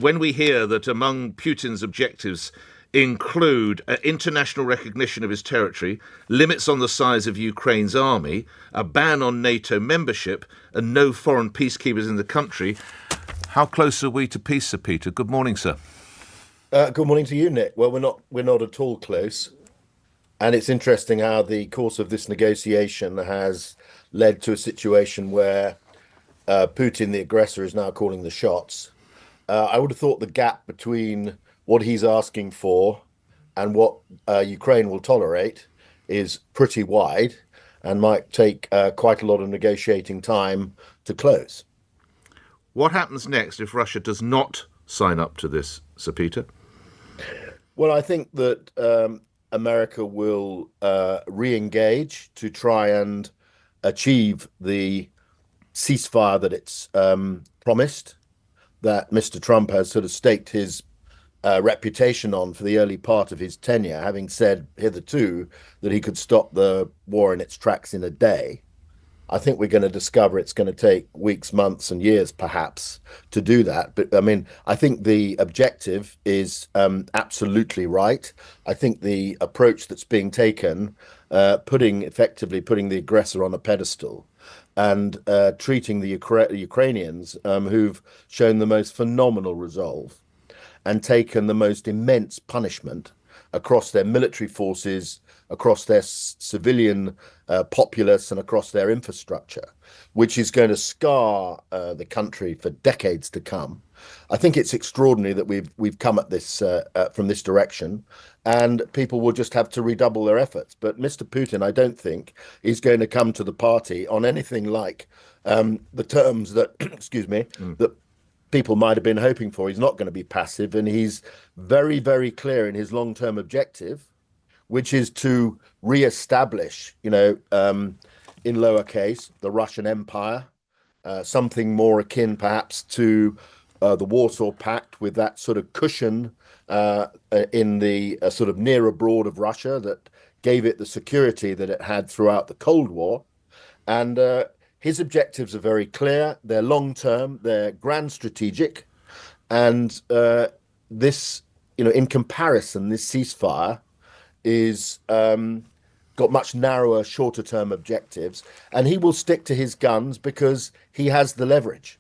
When we hear that among Putin's objectives include international recognition of his territory, limits on the size of Ukraine's army, a ban on NATO membership, and no foreign peacekeepers in the country, how close are we to peace, Sir Peter? Good morning, sir. Good morning to you, Nick. Well, we're not at all close, and it's interesting how the course of this negotiation has led to a situation where Putin, the aggressor, is now calling the shots. I would have thought the gap between what he's asking for and what Ukraine will tolerate is pretty wide and might take quite a lot of negotiating time to close. What happens next if Russia does not sign up to this, Sir Peter? Well, I think that America will re-engage to try and achieve the ceasefire that it's promised, that Mr. Trump has sort of staked his reputation on for the early part of his tenure, having said hitherto that he could stop the war in its tracks in a day. I think we're going to discover it's going to take weeks, months, and years, perhaps, to do that. But I mean, I think the objective is absolutely right. I think the approach that's being taken, effectively putting the aggressor on a pedestal and treating the Ukrainians who've shown the most phenomenal resolve and taken the most immense punishment across their military forces, across their civilian populace, and across their infrastructure, which is going to scar the country for decades to come. I think it's extraordinary that we've come at this from this direction, and people will just have to redouble their efforts. But Mr. Putin, I don't think, is going to come to the party on anything like the terms that, excuse me, that people might have been hoping for. He's not going to be passive, and he's very, very clear in his long-term objective, which is to re-establish, in lowercase, the Russian Empire, something more akin perhaps to the Warsaw Pact, with that sort of cushion in the sort of near abroad of Russia that gave it the security that it had throughout the Cold War. And his objectives are very clear. They're long-term, they're grand strategic. And this, in comparison, this ceasefire is got much narrower, shorter term objectives, and he will stick to his guns because he has the leverage.